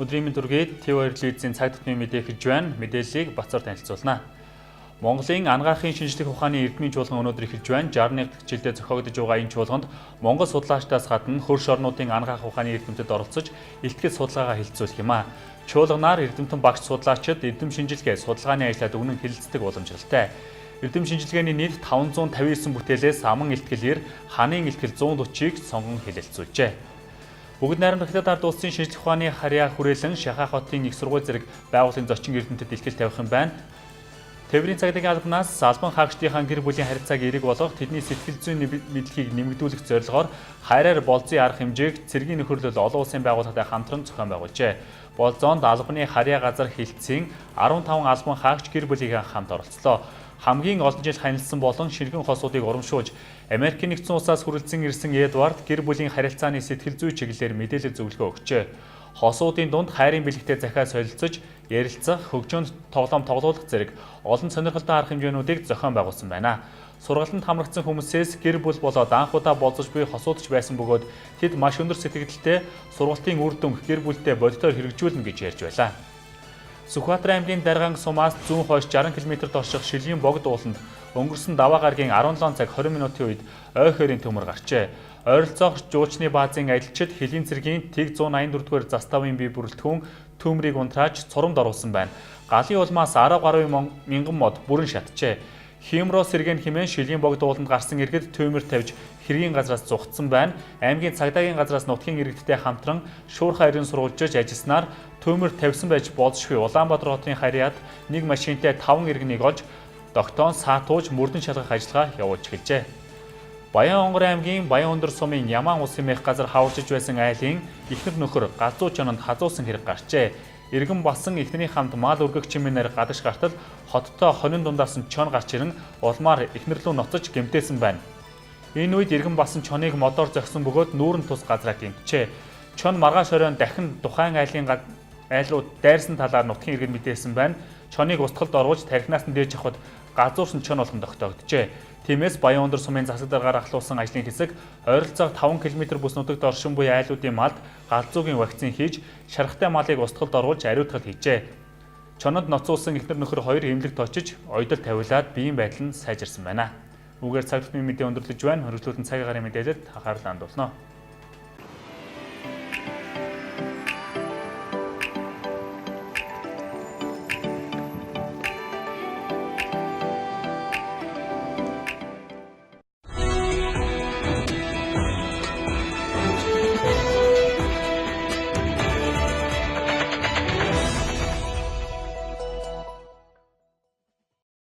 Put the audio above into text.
Өнөөдрийн төргээд TV2 телевизийн цаг тутмын мэдээ хэлж байна. Мэдээллийг Бацаар танилцуулна. Монголын анагаахын шинжлэх ухааны эрдмийн чуулган өнөөдөр эхэлж байна. 61 дахь жилдээ зохиогдож байгаа энэ чуулганд Монгол судлаачдаас гадна хөрш орнуудын анагаах ухааны эрдэмтэд оролцож илтгэл судалгаагаа хэлэлцүүлэх юм а. Чуулганаар эрдэмтэн багш судлаачид эрдэм шинжилгээ судалгааны ажлаад өгнөн хэлэлцдэг уламжлалтай. Эрдэм шинжилгээний нийт 559 бүтээлээс аман илтгэлээр ханын илтгэл 140-ыг сонгон хэлэлцүүлжээ. Бүгд найрамдагтад ард улсын шинжлэх ухааны харьяа хүрээлэн Шахах хотын их сургууль зэрэг байгууллагын зочин эрдэмтэд илтгэл тавих юм байна. Тээврийн цагдаагийн албанаас албан хаагчдынхаа гэр бүлийн харилцааг эерэг болгох, тэдний сэтгэл зүйн мэдлэгийг нэмэгдүүлэх зорилгоор хайраар болзын арга хэмжээг цэргийн нөхөрлөл олон улсын байгууллагатай хамтран зохион байгуулжээ. Болзоонд албаны харьяа газар хилцсэн 15 албан хаагч гэр бүлийнхээ хамт оролцлоо. Хамгийн олон жил ханилсан болон ширгэн хосуудыг урамшуулж, Америкийн нэгдсэн улсаас хүрэлцэн ирсэн Эдвард гэр бүлийн харилцааны сэтгэл зүй чиглэлээр мэдээлэл зөвлөгөө өгчээ. Хосуудын дунд хайрын бэлэгтэй захиа солилцож, ярилцах, хөгжөөнд тоглоом тоглуулах зэрэг олон сонирхолтой арга хэмжээнүүдийг зохион байгуулсан байна. Сургалтанд хамрагдсан хүмүүсээс гэр бүл болоод анх удаа болзож буй хосуудч байсан бөгөөд тэд маш өндөр сэтгэгдэлтэй сургалтын үр дүнг гэр бүлдээ бодитоор хэрэгжүүлнэ гэж ярьж байлаа. Сүхбаатар аймгийн Дарганг сумаас зүүн хойш 60 км дорших Шилийн богд ууланд өнгөрсөн даваа гарагийн 17 цаг 20 минутын үед ой хойрын төмөр гарчээ. Ойролцоох жуучны баазын ажилчид Хэлийн цэргийн Тэг 184-р заставын бие бүрэлдэхүүн төмрийг унтрааж цурамд оруулсан байна. Галын улмаас 10 гаруй мянган мод бүрэн шатжээ. Химро сэргэн хэмээн Шилийн богд ууланд гарсан иргэд төмөр тавьж хэргийн газраас зугтсан байна. Аймгийн цагдаагийн газраас нутгийн иргэдтэй хамтран шуурхай иргэн сурвалжиж ажилласнаар төмөр тавьсан байж болзошгүй Улаанбаатар хотын харьяад нэг машинтай 5 иргэнийг олж тогтоон саатууж мөрдөн шалгах ажиллагаа явуулж эхэлжээ. Баян-Онгор аймгийн Баян-Өндөр сумын Ямаан улсын мэх газар хавчиж байсан айлын ихнэр нөхөр галзуу чонод хазуусан хэрэг гарчээ. Иргэн басан ихний хамт мал өргөх чимээнээр гадагш гартал хоттой хонин дундаас нь чон гарч ирэн улмаар ихнэрлүү ноцож гэмтээсэн байна. Энэ үед иргэн басан чоныг модоор зогсон бөгөөд нүүрэн тус газраа гэмтжээ. Чон маргааш оройн дахин тухайн айл руу дайрсан талаар нутгийн иргэн мэдээсэн байна. Чоныг устгалд оруулж тархинаас нь дээж авахд газуурсан чон болгон тогтоогджээ. Тиймээс Баян-Өндөр сумын засаг даргаар ахлуулсан ажлын хэсэг ойролцоох 5 км бүс нутагт оршин буй айлуудын малд галзуугийн вакцин хийж шархтай малыг устгалд оруулж ариутгал хийжээ. Чонод ноцуулсан ихнэр нөхөр 2 эмнэлэгт очиж ойдол тавиулаад биеийн байдал нь сайжирсан байна. Үүгээр цаг тутмын мэдээ өндөрлөж байна. Хөрвүүлэн цагийн гарын мэдээлэлд анхаарал хандуулно.